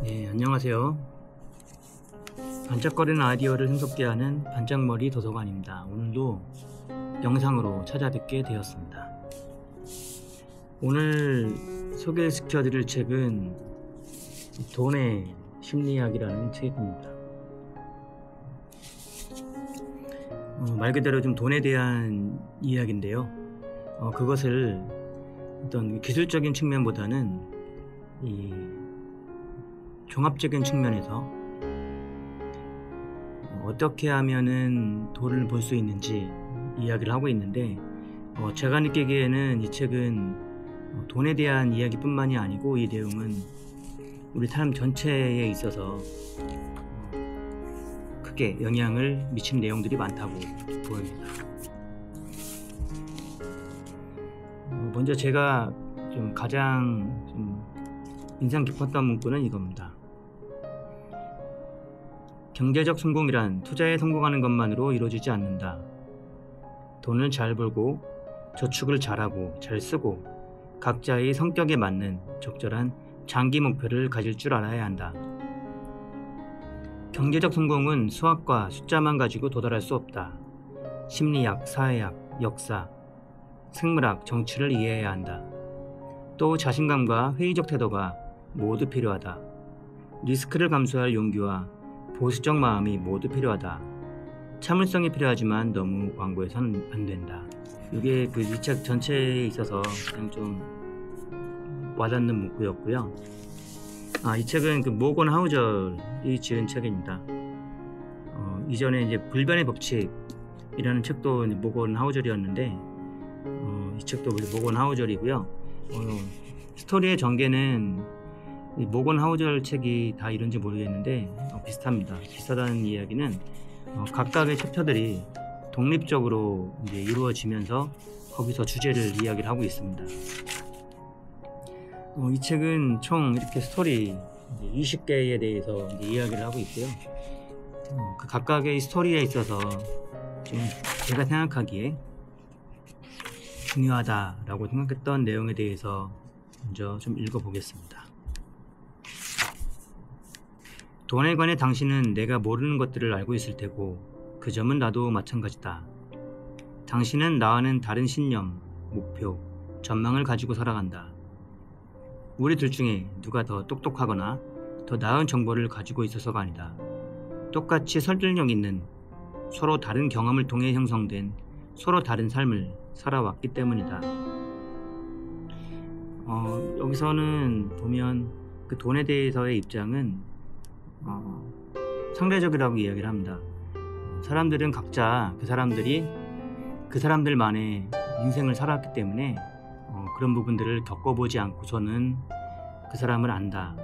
네, 안녕하세요. 반짝거리는 아이디어를 흥돋게 하는 반짝머리 도서관입니다. 오늘도 영상으로 찾아뵙게 되었습니다. 오늘 소개시켜드릴 책은 돈의 심리학이라는 책입니다. 말 그대로 좀 돈에 대한 이야기인데요. 그것을 어떤 기술적인 측면보다는 이 종합적인 측면에서 어떻게 하면은 돈을 벌 수 있는지 이야기를 하고 있는데, 제가 느끼기에는 이 책은 돈에 대한 이야기뿐만이 아니고 이 내용은 우리 삶 전체에 있어서 크게 영향을 미치는 내용들이 많다고 보입니다. 먼저 제가 좀 가장 인상 깊었던 문구는 이겁니다. 경제적 성공이란 투자에 성공하는 것만으로 이루어지지 않는다. 돈을 잘 벌고 저축을 잘하고 잘 쓰고 각자의 성격에 맞는 적절한 장기 목표를 가질 줄 알아야 한다. 경제적 성공은 수학과 숫자만 가지고 도달할 수 없다. 심리학, 사회학, 역사, 생물학, 정치를 이해해야 한다. 또 자신감과 회의적 태도가 모두 필요하다. 리스크를 감수할 용기와 보수적 마음이 모두 필요하다. 참을성이 필요하지만 너무 완고해서는 안 된다. 이게 이 책 전체에 있어서 그냥 좀 와닿는 문구였고요. 이 책은 모건 하우절이 지은 책입니다. 이전에 이제 불변의 법칙이라는 책도 모건 하우절이었는데, 이 책도 모건 하우절이고요. 스토리의 전개는 이 모건 하우절 책이 다 이런지 모르겠는데 비슷합니다. 비슷하다는 이야기는 각각의 챕터들이 독립적으로 이제 이루어지면서 거기서 주제를 이야기를 하고 있습니다. 이 책은 총 이렇게 스토리 20개에 대해서 이야기를 하고 있고요. 그 각각의 스토리에 있어서 좀 제가 생각하기에 중요하다라고 생각했던 내용에 대해서 먼저 좀 읽어보겠습니다. 돈에 관해 당신은 내가 모르는 것들을 알고 있을 테고 그 점은 나도 마찬가지다. 당신은 나와는 다른 신념, 목표, 전망을 가지고 살아간다. 우리 둘 중에 누가 더 똑똑하거나 더 나은 정보를 가지고 있어서가 아니다. 똑같이 설득력 있는 서로 다른 경험을 통해 형성된 서로 다른 삶을 살아왔기 때문이다. 여기서는 보면 그 돈에 대해서의 입장은 상대적이라고 이야기를 합니다. 사람들은 각자 그 사람들만의 인생을 살았기 때문에 그런 부분들을 겪어보지 않고서는 그 사람을 안다.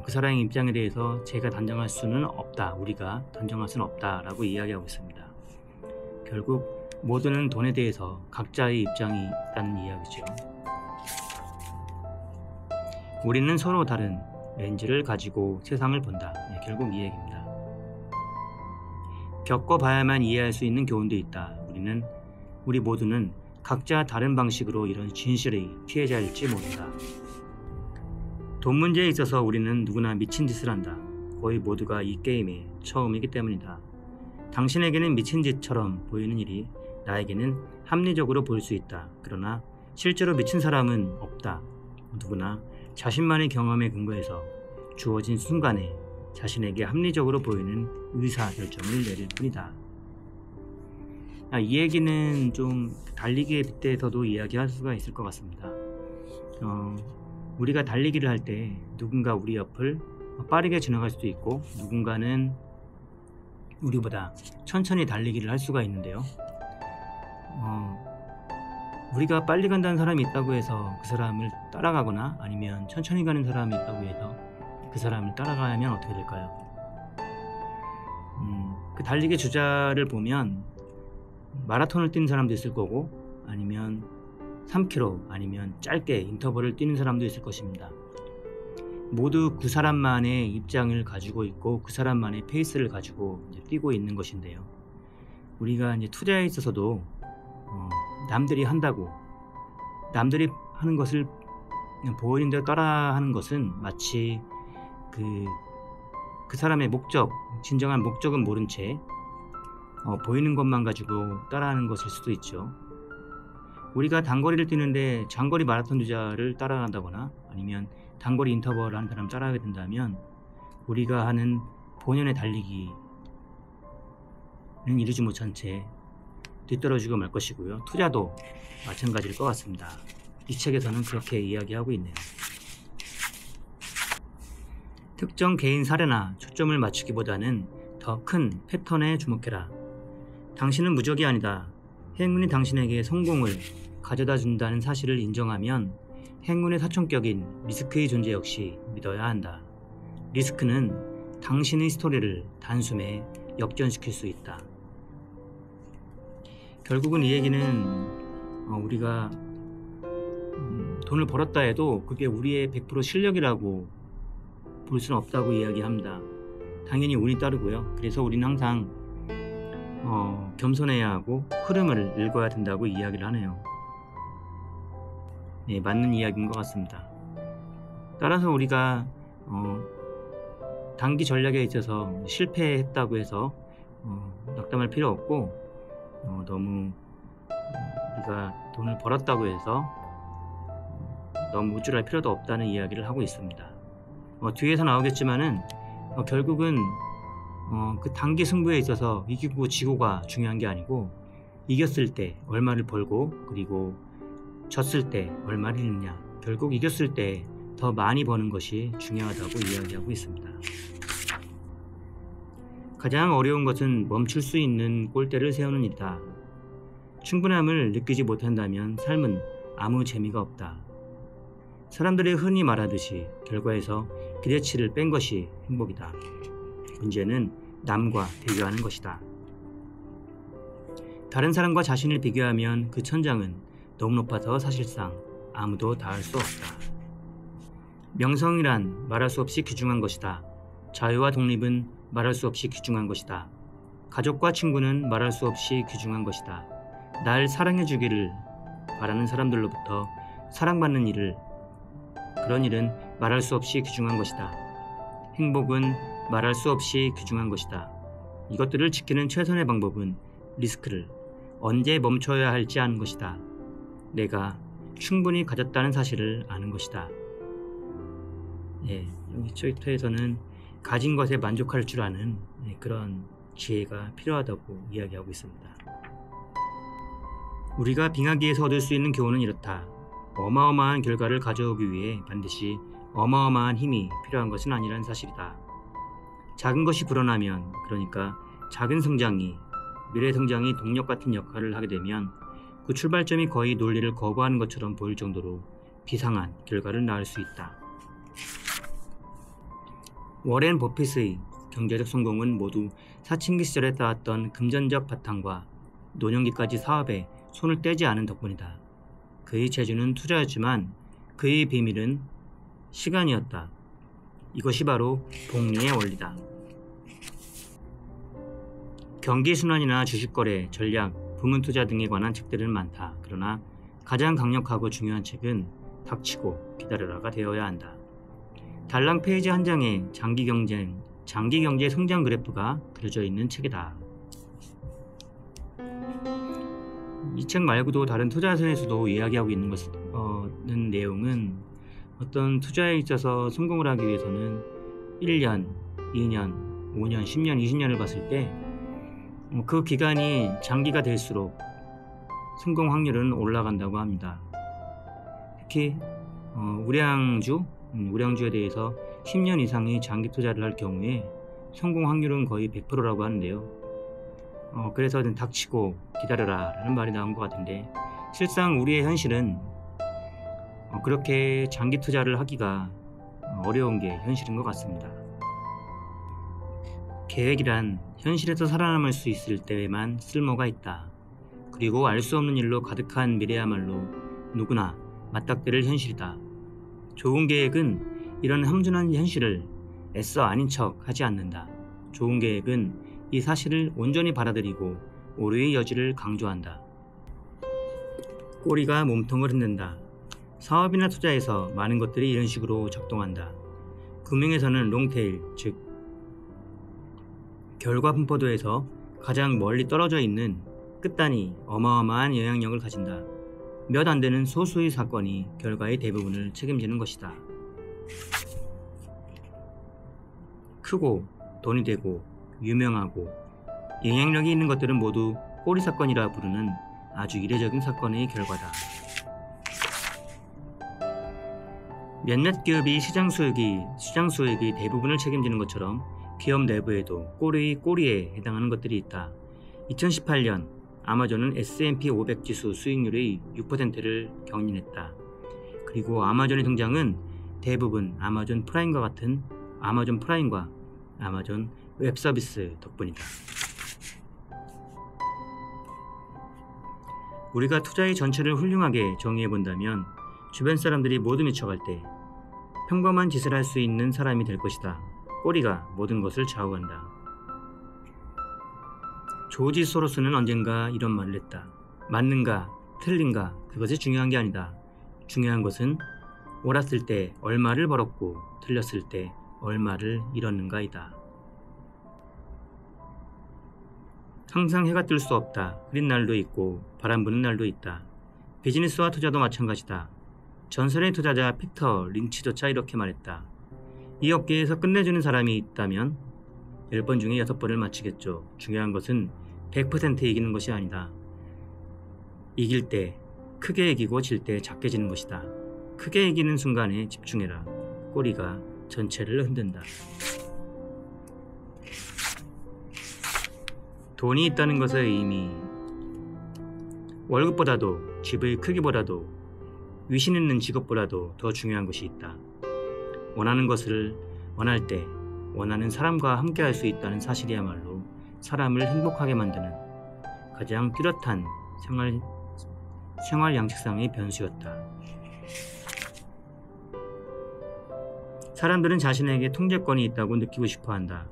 그 사람의 입장에 대해서 제가 단정할 수는 없다. 우리가 단정할 수는 없다 라고 이야기하고 있습니다. 결국 모두는 돈에 대해서 각자의 입장이 있다는 이야기죠. 우리는 서로 다른 렌즈를 가지고 세상을 본다. 결국 이 얘기입니다. 겪어봐야만 이해할 수 있는 교훈도 있다. 우리 모두는 각자 다른 방식으로 이런 진실의 피해자일지 모른다. 돈 문제에 있어서 우리는 누구나 미친 짓을 한다. 거의 모두가 이 게임의 처음이기 때문이다. 당신에게는 미친 짓처럼 보이는 일이 나에게는 합리적으로 보일 수 있다. 그러나 실제로 미친 사람은 없다. 누구나 자신만의 경험에 근거해서 주어진 순간에 자신에게 합리적으로 보이는 의사결정을 내릴 뿐이다. 이 얘기는 좀 달리기에 빗대서도 이야기할 수가 있을 것 같습니다. 우리가 달리기를 할 때 누군가 우리 옆을 빠르게 지나갈 수도 있고 누군가는 우리보다 천천히 달리기를 할 수가 있는데요. 우리가 빨리 간다는 사람이 있다고 해서 그 사람을 따라가거나 아니면 천천히 가는 사람이 있다고 해서 그 사람을 따라가면 어떻게 될까요? 그 달리기 주자를 보면 마라톤을 뛰는 사람도 있을 거고 아니면 3km 아니면 짧게 인터벌을 뛰는 사람도 있을 것입니다. 모두 그 사람만의 입장을 가지고 있고 그 사람만의 페이스를 가지고 이제 뛰고 있는 것인데요. 우리가 이제 투자에 있어서도 남들이 한다고 남들이 하는 것을 보이는 대로 따라하는 것은 마치 그 사람의 목적, 진정한 목적은 모른 채 보이는 것만 가지고 따라하는 것일 수도 있죠. 우리가 단거리를 뛰는데 장거리 마라톤 주자를 따라간다거나 아니면 단거리 인터벌을 하는 사람 따라하게 된다면 우리가 하는 본연의 달리기는 이루지 못한 채 뒤떨어지고 말 것이고요. 투자도 마찬가지일 것 같습니다. 이 책에서는 그렇게 이야기하고 있네요. 특정 개인 사례나 초점을 맞추기보다는 더 큰 패턴에 주목해라. 당신은 무적이 아니다. 행운이 당신에게 성공을 가져다 준다는 사실을 인정하면 행운의 사촌격인 리스크의 존재 역시 믿어야 한다. 리스크는 당신의 스토리를 단숨에 역전시킬 수 있다. 결국은 이 얘기는 우리가 돈을 벌었다 해도 그게 우리의 100% 실력이라고 볼 수는 없다고 이야기합니다. 당연히 운이 따르고요. 그래서 우리는 항상 겸손해야 하고 흐름을 읽어야 된다고 이야기를 하네요. 네, 맞는 이야기인 것 같습니다. 따라서 우리가 단기 전략에 있어서 실패했다고 해서 낙담할 필요 없고 너무 우리가 돈을 벌었다고 해서 너무 우쭐할 필요도 없다는 이야기를 하고 있습니다. 뒤에서 나오겠지만은 결국은 그 단기 승부에 있어서 이기고 지고가 중요한 게 아니고 이겼을 때 얼마를 벌고 그리고 졌을 때 얼마를 잃느냐, 결국 이겼을 때 더 많이 버는 것이 중요하다고 이야기하고 있습니다. 가장 어려운 것은 멈출 수 있는 골대를 세우는 일이다. 충분함을 느끼지 못한다면 삶은 아무 재미가 없다. 사람들이 흔히 말하듯이 결과에서 기대치를 뺀 것이 행복이다. 문제는 남과 비교하는 것이다. 다른 사람과 자신을 비교하면 그 천장은 너무 높아서 사실상 아무도 닿을 수 없다. 명성이란 말할 수 없이 귀중한 것이다. 자유와 독립은 말할 수 없이 귀중한 것이다. 가족과 친구는 말할 수 없이 귀중한 것이다. 날 사랑해주기를 바라는 사람들로부터 사랑받는 일을, 그런 일은 말할 수 없이 귀중한 것이다. 행복은 말할 수 없이 귀중한 것이다. 이것들을 지키는 최선의 방법은 리스크를 언제 멈춰야 할지 아는 것이다. 내가 충분히 가졌다는 사실을 아는 것이다. 여기 챕터에서는 가진 것에 만족할 줄 아는 그런 지혜가 필요하다고 이야기하고 있습니다. 우리가 빙하기에서 얻을 수 있는 교훈은 이렇다. 어마어마한 결과를 가져오기 위해 반드시 어마어마한 힘이 필요한 것은 아니라는 사실이다. 작은 것이 불어나면, 그러니까 작은 성장이 미래 성장이 동력 같은 역할을 하게 되면 그 출발점이 거의 논리를 거부하는 것처럼 보일 정도로 비상한 결과를 낳을 수 있다. 워렌 버핏의 경제적 성공은 모두 사춘기 시절에 쌓았던 금전적 바탕과 노년기까지 사업에 손을 떼지 않은 덕분이다. 그의 재주는 투자였지만 그의 비밀은 시간이었다. 이것이 바로 복리의 원리다. 경기순환이나 주식거래, 전략, 부문투자 등에 관한 책들은 많다. 그러나 가장 강력하고 중요한 책은 닥치고 기다려라가 되어야 한다. 달랑 페이지 한 장에 장기 경제 성장 그래프가 그려져 있는 책이다. 이 책 말고도 다른 투자서에서도 이야기하고 있는 내용은 어떤 투자에 있어서 성공을 하기 위해서는 1년, 2년, 5년, 10년, 20년을 봤을 때 그 기간이 장기가 될수록 성공 확률은 올라간다고 합니다. 특히 우량주에 대해서 10년 이상의 장기 투자를 할 경우에 성공 확률은 거의 100%라고 하는데요. 그래서 닥치고 기다려라 라는 말이 나온 것 같은데, 실상 우리의 현실은 그렇게 장기 투자를 하기가 어려운 게 현실인 것 같습니다. 계획이란 현실에서 살아남을 수 있을 때에만 쓸모가 있다. 그리고 알 수 없는 일로 가득한 미래야말로 누구나 맞닥뜨릴 현실이다. 좋은 계획은 이런 험준한 현실을 애써 아닌 척 하지 않는다. 좋은 계획은 이 사실을 온전히 받아들이고 오류의 여지를 강조한다. 꼬리가 몸통을 흔든다. 사업이나 투자에서 많은 것들이 이런 식으로 작동한다. 금융에서는 롱테일, 즉 결과 분포도에서 가장 멀리 떨어져 있는 끝단이 어마어마한 영향력을 가진다. 몇 안 되는 소수의 사건이 결과의 대부분을 책임지는 것이다. 크고 돈이 되고 유명하고 영향력이 있는 것들은 모두 꼬리 사건이라 부르는 아주 이례적인 사건의 결과다. 몇몇 기업이 시장 수익의 대부분을 책임지는 것처럼 기업 내부에도 꼬리에 해당하는 것들이 있다. 2018년 아마존은 S&P 500 지수 수익률의 6%를 경신했다. 그리고 아마존의 등장은 대부분 아마존 프라임과 아마존 웹 서비스 덕분이다. 우리가 투자의 전체를 훌륭하게 정의해 본다면 주변 사람들이 모두 미쳐갈 때 평범한 짓을 할 수 있는 사람이 될 것이다. 꼬리가 모든 것을 좌우한다. 조지 소로스는 언젠가 이런 말을 했다. 맞는가 틀린가 그것이 중요한 게 아니다. 중요한 것은 옳았을 때 얼마를 벌었고 틀렸을 때 얼마를 잃었는가이다. 항상 해가 뜰 수 없다. 흐린 날도 있고 바람 부는 날도 있다. 비즈니스와 투자도 마찬가지다. 전설의 투자자 피터 린치조차 이렇게 말했다. 이 업계에서 끝내주는 사람이 있다면 10번 중에 6번을 맞히겠죠. 중요한 것은 100% 이기는 것이 아니다. 이길 때 크게 이기고 질 때 작게 지는 것이다. 크게 이기는 순간에 집중해라. 꼬리가 전체를 흔든다. 돈이 있다는 것의 의미. 월급보다도 집의 크기보다도 위신 있는 직업보다도 더 중요한 것이 있다. 원하는 것을 원할 때 원하는 사람과 함께 할 수 있다는 사실이야말로 사람을 행복하게 만드는 가장 뚜렷한 생활 양식상의 변수였다. 사람들은 자신에게 통제권이 있다고 느끼고 싶어한다.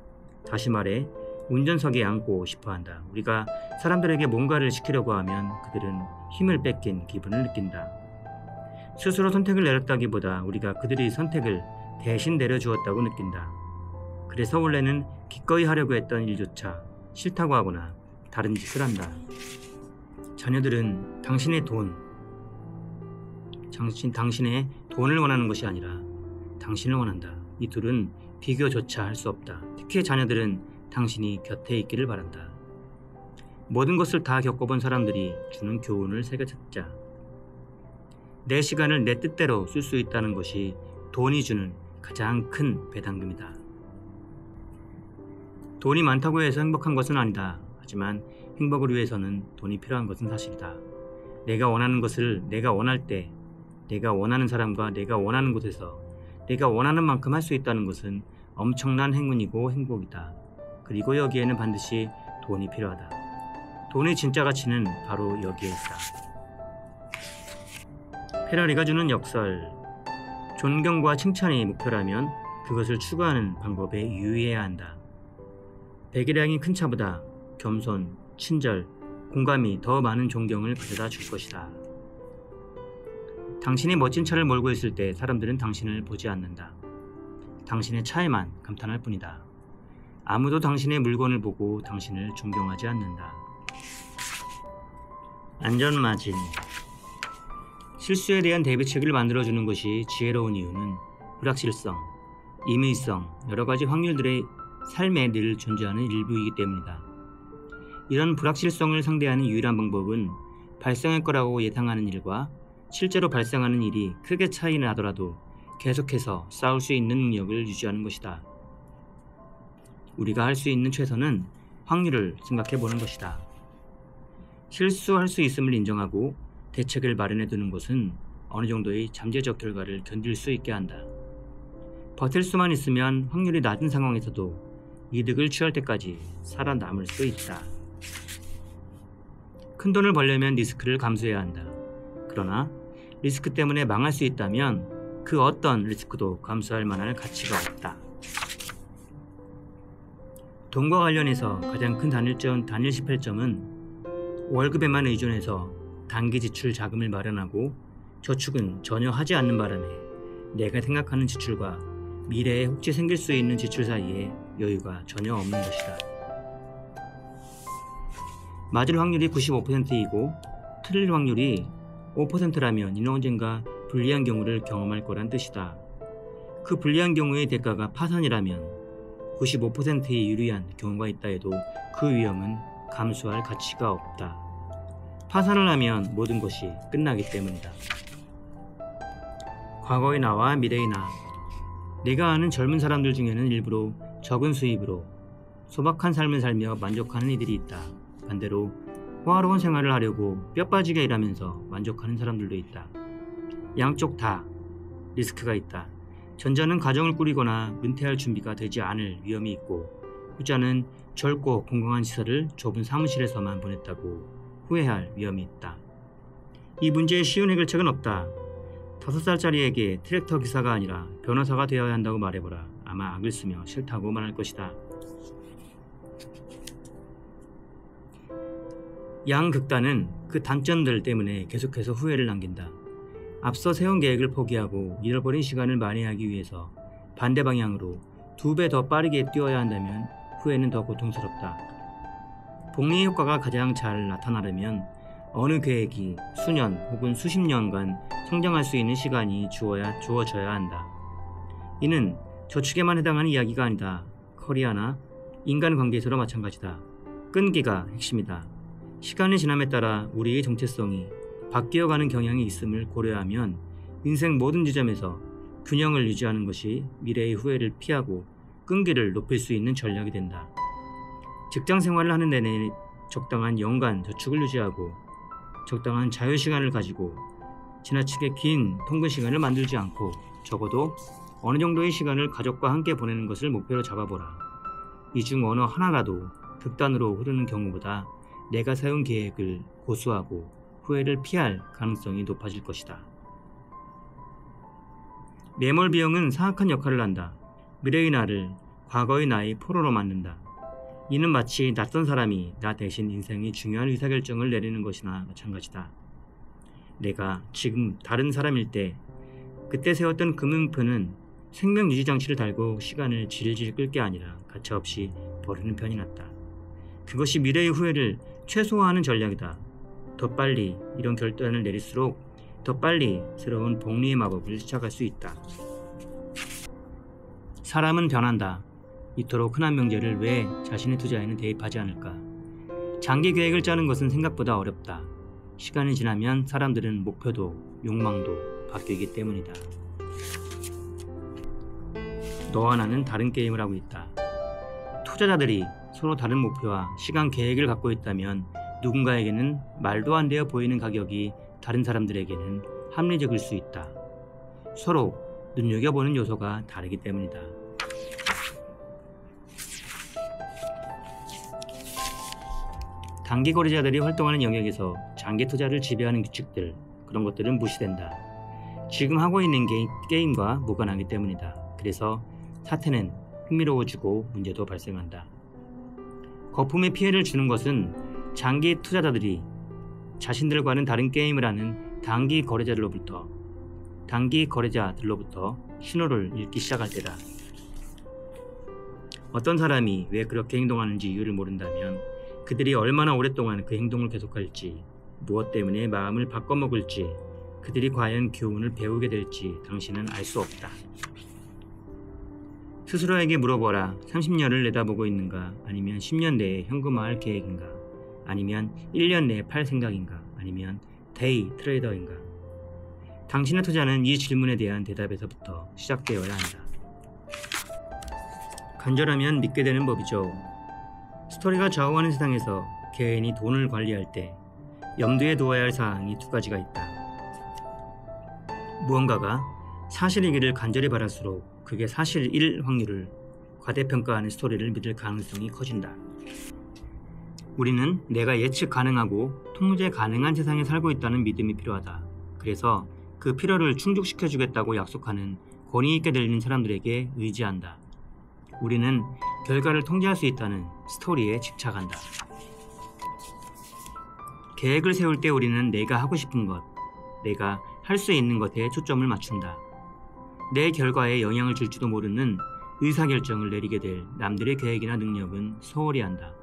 다시 말해 운전석에 앉고 싶어한다. 우리가 사람들에게 뭔가를 시키려고 하면 그들은 힘을 뺏긴 기분을 느낀다. 스스로 선택을 내렸다기보다 우리가 그들의 선택을 대신 내려주었다고 느낀다. 그래서 원래는 기꺼이 하려고 했던 일조차 싫다고 하거나 다른 짓을 한다. 자녀들은 당신의 돈을 원하는 것이 아니라 당신을 원한다. 이 둘은 비교조차 할 수 없다. 특히 자녀들은 당신이 곁에 있기를 바란다. 모든 것을 다 겪어본 사람들이 주는 교훈을 새겨찾자. 내 시간을 내 뜻대로 쓸 수 있다는 것이 돈이 주는 가장 큰 배당금이다. 돈이 많다고 해서 행복한 것은 아니다. 하지만 행복을 위해서는 돈이 필요한 것은 사실이다. 내가 원하는 것을 내가 원할 때, 내가 원하는 사람과 내가 원하는 곳에서 내가 원하는 만큼 할 수 있다는 것은 엄청난 행운이고 행복이다. 그리고 여기에는 반드시 돈이 필요하다. 돈의 진짜 가치는 바로 여기에 있다. 페라리가 주는 역설. 존경과 칭찬이 목표라면 그것을 추구하는 방법에 유의해야 한다. 배기량이 큰 차보다 겸손, 친절, 공감이 더 많은 존경을 가져다 줄 것이다. 당신이 멋진 차를 몰고 있을 때 사람들은 당신을 보지 않는다. 당신의 차에만 감탄할 뿐이다. 아무도 당신의 물건을 보고 당신을 존경하지 않는다. 안전마진. 실수에 대한 대비책을 만들어주는 것이 지혜로운 이유는 불확실성, 임의성, 여러가지 확률들의 삶에 늘 존재하는 일부이기 때문이다. 이런 불확실성을 상대하는 유일한 방법은 발생할 거라고 예상하는 일과 실제로 발생하는 일이 크게 차이 나더라도 계속해서 싸울 수 있는 능력을 유지하는 것이다. 우리가 할 수 있는 최선은 확률을 생각해 보는 것이다. 실수할 수 있음을 인정하고 대책을 마련해 두는 것은 어느 정도의 잠재적 결과를 견딜 수 있게 한다. 버틸 수만 있으면 확률이 낮은 상황에서도 이득을 취할 때까지 살아남을 수 있다. 큰 돈을 벌려면 리스크를 감수해야 한다. 그러나 리스크 때문에 망할 수 있다면 그 어떤 리스크도 감수할 만한 가치가 없다. 돈과 관련해서 가장 큰 단일 실패점은 월급에만 의존해서 단기 지출 자금을 마련하고 저축은 전혀 하지 않는 바람에 내가 생각하는 지출과 미래에 혹시 생길 수 있는 지출 사이에 여유가 전혀 없는 것이다. 맞을 확률이 95%이고 틀릴 확률이 5%라면 이는 언젠가 불리한 경우를 경험할 거란 뜻이다. 그 불리한 경우의 대가가 파산이라면 95%의 유리한 경우가 있다 해도 그 위험은 감수할 가치가 없다. 파산을 하면 모든 것이 끝나기 때문이다. 과거의 나와 미래의 나. 내가 아는 젊은 사람들 중에는 일부러 적은 수입으로 소박한 삶을 살며 만족하는 이들이 있다. 반대로 호화로운 생활을 하려고 뼈 빠지게 일하면서 만족하는 사람들도 있다. 양쪽 다 리스크가 있다. 전자는 가정을 꾸리거나 은퇴할 준비가 되지 않을 위험이 있고, 후자는 젊고 건강한 시설을 좁은 사무실에서만 보냈다고 후회할 위험이 있다. 이 문제의 쉬운 해결책은 없다. 5살짜리에게 트랙터 기사가 아니라 변호사가 되어야 한다고 말해보라. 아마 악을 쓰며 싫다고 말할 것이다. 양극단은 그 단점들 때문에 계속해서 후회를 남긴다. 앞서 세운 계획을 포기하고 잃어버린 시간을 만회하기 위해서 반대 방향으로 2배 더 빠르게 뛰어야 한다면 후회는 더 고통스럽다. 복리의 효과가 가장 잘 나타나려면 어느 계획이 수년 혹은 수십 년간 성장할 수 있는 시간이 주어져야 한다. 이는 저축에만 해당하는 이야기가 아니다. 커리어나 인간관계에서도 마찬가지다. 끈기가 핵심이다. 시간의 지남에 따라 우리의 정체성이 바뀌어가는 경향이 있음을 고려하면 인생 모든 지점에서 균형을 유지하는 것이 미래의 후회를 피하고 끈기를 높일 수 있는 전략이 된다. 직장 생활을 하는 내내 적당한 연간 저축을 유지하고 적당한 자유시간을 가지고 지나치게 긴 통근 시간을 만들지 않고 적어도 어느 정도의 시간을 가족과 함께 보내는 것을 목표로 잡아보라. 이 중 어느 하나라도 극단으로 흐르는 경우보다 내가 세운 계획을 고수하고 후회를 피할 가능성이 높아질 것이다. 매몰 비용은 사악한 역할을 한다. 미래의 나를 과거의 나의 포로로 만든다. 이는 마치 낯선 사람이 나 대신 인생의 중요한 의사결정을 내리는 것이나 마찬가지다. 내가 지금 다른 사람일 때 그때 세웠던 금융표는 생명유지장치를 달고 시간을 질질 끌 게 아니라 가차없이 버리는 편이 낫다. 그것이 미래의 후회를 최소화하는 전략이다. 더 빨리 이런 결단을 내릴수록 더 빨리 새로운 복리의 마법을 시작할 수 있다. 사람은 변한다. 이토록 흔한 명제를 왜 자신의 투자에는 대입하지 않을까? 장기 계획을 짜는 것은 생각보다 어렵다. 시간이 지나면 사람들은 목표도 욕망도 바뀌기 때문이다. 너와 나는 다른 게임을 하고 있다. 투자자들이 서로 다른 목표와 시간 계획을 갖고 있다면 누군가에게는 말도 안 되어 보이는 가격이 다른 사람들에게는 합리적일 수 있다. 서로 눈여겨보는 요소가 다르기 때문이다. 단기 거래자들이 활동하는 영역에서 장기 투자를 지배하는 규칙들, 그런 것들은 무시된다. 지금 하고 있는 게임과 무관하기 때문이다. 그래서 사태는 흥미로워지고 문제도 발생한다. 거품에 피해를 주는 것은 장기 투자자들이 자신들과는 다른 게임을 하는 단기 거래자들로부터 신호를 읽기 시작할 때다. 어떤 사람이 왜 그렇게 행동하는지 이유를 모른다면 그들이 얼마나 오랫동안 그 행동을 계속할지, 무엇 때문에 마음을 바꿔먹을지, 그들이 과연 교훈을 배우게 될지 당신은 알 수 없다. 스스로에게 물어보라. 30년을 내다보고 있는가? 아니면 10년 내에 현금화할 계획인가? 아니면 1년 내에 팔 생각인가? 아니면 데이 트레이더인가? 당신의 투자는 이 질문에 대한 대답에서부터 시작되어야 한다. 간절하면 믿게 되는 법이죠. 스토리가 좌우하는 세상에서 개인이 돈을 관리할 때 염두에 두어야 할 사항이 2가지가 있다. 무언가가 사실이기를 간절히 바랄수록 그게 사실일 확률을 과대평가하는 스토리를 믿을 가능성이 커진다. 우리는 내가 예측 가능하고 통제 가능한 세상에 살고 있다는 믿음이 필요하다. 그래서 그 필요를 충족시켜주겠다고 약속하는 권위 있게 들리는 사람들에게 의지한다. 우리는 결과를 통제할 수 있다는 스토리에 집착한다. 계획을 세울 때 우리는 내가 하고 싶은 것, 내가 할 수 있는 것에 초점을 맞춘다. 내 결과에 영향을 줄지도 모르는 의사결정을 내리게 될 남들의 계획이나 능력은 소홀히 한다.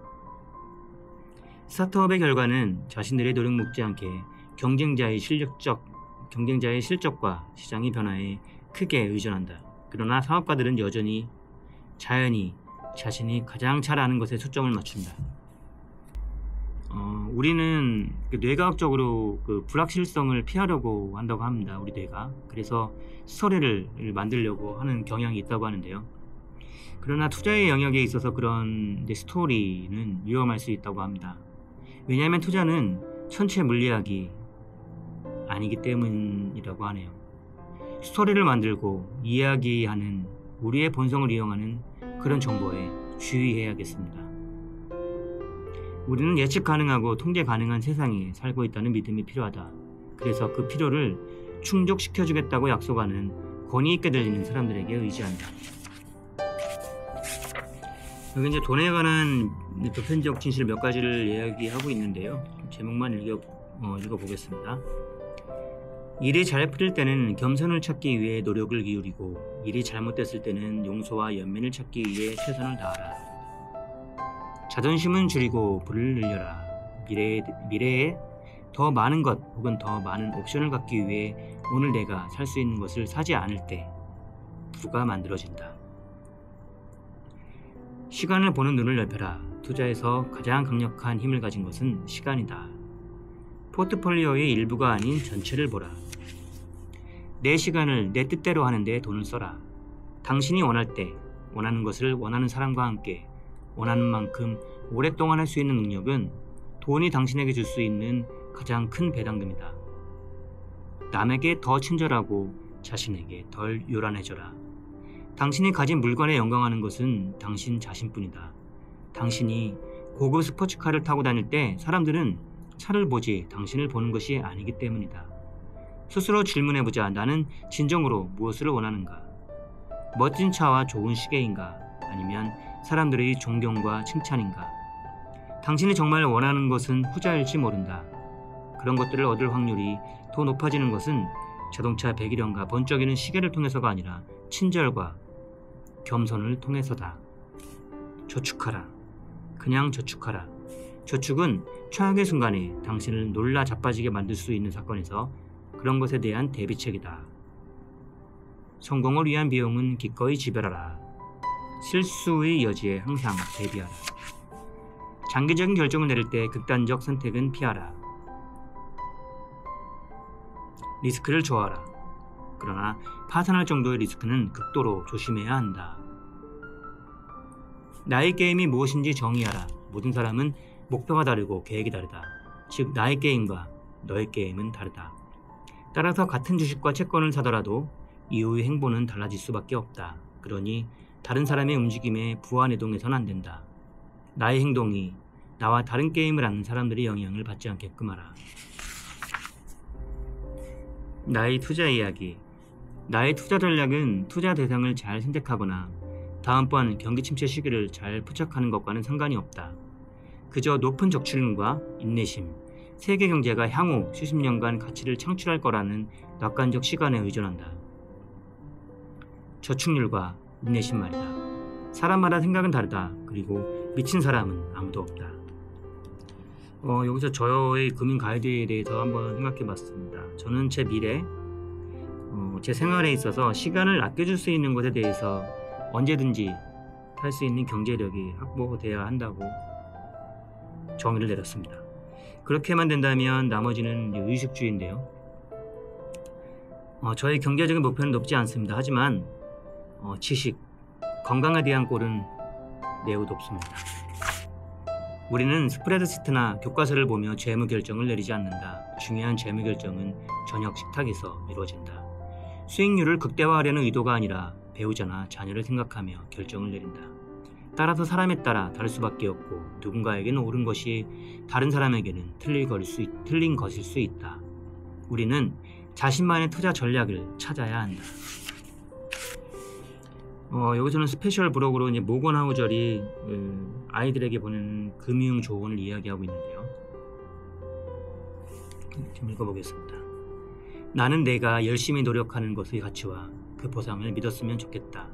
스타트업의 결과는 자신들의 노력 못지않게 경쟁자의 실적과 시장의 변화에 크게 의존한다. 그러나 사업가들은 여전히 자연히 자신이 가장 잘 아는 것에 초점을 맞춘다. 우리는 뇌과학적으로 불확실성을 피하려고 한다고 합니다. 우리 뇌가. 그래서 스토리를 만들려고 하는 경향이 있다고 하는데요. 그러나 투자의 영역에 있어서 그런 스토리는 위험할 수 있다고 합니다. 왜냐하면 투자는 천체 물리학이 아니기 때문이라고 하네요. 스토리를 만들고 이야기하는 우리의 본성을 이용하는 그런 정보에 주의해야겠습니다. 우리는 예측 가능하고 통제 가능한 세상에 살고 있다는 믿음이 필요하다. 그래서 그 필요를 충족시켜주겠다고 약속하는 권위 있게 들리는 사람들에게 의지한다. 여기 이제 돈에 관한 보편적 진실 몇 가지를 이야기하고 있는데요. 제목만 읽어보겠습니다. 일이 잘 풀릴 때는 겸손을 찾기 위해 노력을 기울이고, 일이 잘못됐을 때는 용서와 연민을 찾기 위해 최선을 다하라. 자존심은 줄이고 부를 늘려라. 미래에 더 많은 것 혹은 더 많은 옵션을 갖기 위해 오늘 내가 살 수 있는 것을 사지 않을 때 부가 만들어진다. 시간을 보는 눈을 넓혀라. 투자에서 가장 강력한 힘을 가진 것은 시간이다. 포트폴리오의 일부가 아닌 전체를 보라. 내 시간을 내 뜻대로 하는데 돈을 써라. 당신이 원할 때 원하는 것을 원하는 사람과 함께 원하는 만큼 오랫동안 할 수 있는 능력은 돈이 당신에게 줄 수 있는 가장 큰 배당금이다. 남에게 더 친절하고 자신에게 덜 요란해져라. 당신이 가진 물건에 영광하는 것은 당신 자신뿐이다. 당신이 고급 스포츠카를 타고 다닐 때 사람들은 차를 보지 당신을 보는 것이 아니기 때문이다. 스스로 질문해보자. 나는 진정으로 무엇을 원하는가? 멋진 차와 좋은 시계인가? 아니면 사람들의 존경과 칭찬인가? 당신이 정말 원하는 것은 후자일지 모른다. 그런 것들을 얻을 확률이 더 높아지는 것은 자동차 배기량과 번쩍이는 시계를 통해서가 아니라 친절과 겸손을 통해서다. 저축하라. 그냥 저축하라. 저축은 최악의 순간에 당신을 놀라 자빠지게 만들 수 있는 사건에서 그런 것에 대한 대비책이다. 성공을 위한 비용은 기꺼이 지불하라. 실수의 여지에 항상 대비하라. 장기적인 결정을 내릴 때 극단적 선택은 피하라. 리스크를 좋아하라. 그러나 파산할 정도의 리스크는 극도로 조심해야 한다. 나의 게임이 무엇인지 정의하라. 모든 사람은 목표가 다르고 계획이 다르다. 즉 나의 게임과 너의 게임은 다르다. 따라서 같은 주식과 채권을 사더라도 이후의 행보는 달라질 수밖에 없다. 그러니 다른 사람의 움직임에 부안해동해서는 안 된다. 나의 행동이 나와 다른 게임을 하는 사람들의 영향을 받지 않게끔 하라. 나의 투자 이야기. 나의 투자 전략은 투자 대상을 잘 선택하거나 다음번 경기 침체 시기를 잘 포착하는 것과는 상관이 없다. 그저 높은 적출률과 인내심, 세계 경제가 향후 수십 년간 가치를 창출할 거라는 낙관적 시간에 의존한다. 저축률과 인내심 말이다. 사람마다 생각은 다르다. 그리고 미친 사람은 아무도 없다. 여기서 저의 금융 가이드에 대해서 한번 생각해 봤습니다. 저는 제 미래, 제 생활에 있어서 시간을 아껴줄 수 있는 것에 대해서 언제든지 할 수 있는 경제력이 확보되어야 한다고 정의를 내렸습니다. 그렇게만 된다면 나머지는 의식주의인데요. 저의 경제적인 목표는 높지 않습니다. 하지만 지식, 건강에 대한 골은 매우 높습니다. 우리는 스프레드시트나 교과서를 보며 재무 결정을 내리지 않는다. 중요한 재무 결정은 저녁 식탁에서 이루어진다. 수익률을 극대화하려는 의도가 아니라 배우자나 자녀를 생각하며 결정을 내린다. 따라서 사람에 따라 다를 수밖에 없고 누군가에게는 옳은 것이 다른 사람에게는 틀린 것일 수 있다. 우리는 자신만의 투자 전략을 찾아야 한다. 여기서는 스페셜 브록으로 이제 모건 하우절이 아이들에게 보내는 금융 조언을 이야기하고 있는데요. 좀 읽어보겠습니다. 나는 내가 열심히 노력하는 것의 가치와 그 보상을 믿었으면 좋겠다.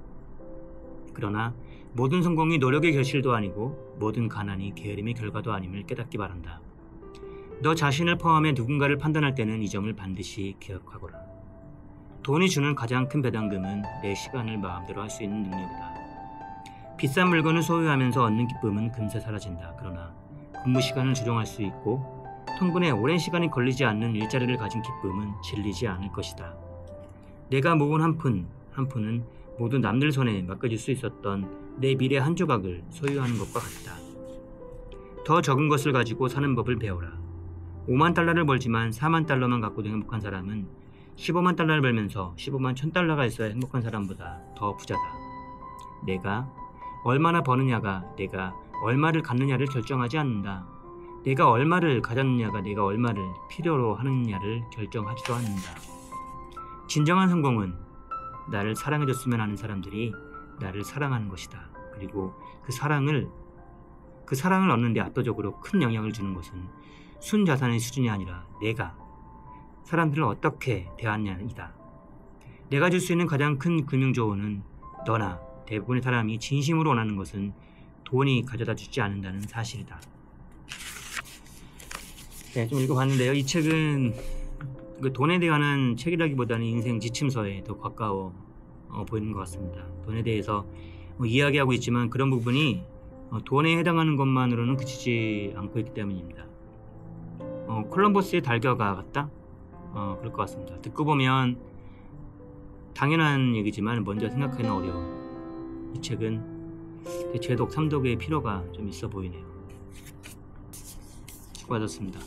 그러나 모든 성공이 노력의 결실도 아니고 모든 가난이 게으름의 결과도 아님을 깨닫기 바란다. 너 자신을 포함해 누군가를 판단할 때는 이 점을 반드시 기억하거라. 돈이 주는 가장 큰 배당금은 내 시간을 마음대로 할 수 있는 능력이다. 비싼 물건을 소유하면서 얻는 기쁨은 금세 사라진다. 그러나 근무 시간을 조정할 수 있고 통근에 오랜 시간이 걸리지 않는 일자리를 가진 기쁨은 질리지 않을 것이다. 내가 모은 한 푼은 모두 남들 손에 맡겨줄 수 있었던 내 미래 한 조각을 소유하는 것과 같다. 더 적은 것을 가지고 사는 법을 배워라. 5만 달러를 벌지만 4만 달러만 갖고도 행복한 사람은 15만 달러를 벌면서 15만 1000달러가 있어야 행복한 사람보다 더 부자다. 내가 얼마나 버느냐가 내가 얼마를 갖느냐를 결정하지 않는다. 내가 얼마를 가졌느냐가 내가 얼마를 필요로 하느냐를 결정하지도 않는다. 진정한 성공은 나를 사랑해줬으면 하는 사람들이 나를 사랑하는 것이다. 그리고 그 사랑을 얻는 데 압도적으로 큰 영향을 주는 것은 순자산의 수준이 아니라 내가 사람들을 어떻게 대하느냐이다. 내가 줄 수 있는 가장 큰 금융조언은 너나 대부분의 사람이 진심으로 원하는 것은 돈이 가져다 주지 않는다는 사실이다. 네, 좀 읽어봤는데요. 이 책은 그 돈에 대한 책이라기보다는 인생 지침서에 더 가까워 보이는 것 같습니다. 돈에 대해서 이야기하고 있지만 그런 부분이 돈에 해당하는 것만으로는 그치지 않고 있기 때문입니다. 콜럼버스의 달걀과 같다? 그럴 것 같습니다. 듣고 보면 당연한 얘기지만 먼저 생각하기는 어려운 이 책은 재독, 삼독의 필요가 좀 있어 보이네요. 수고하셨습니다.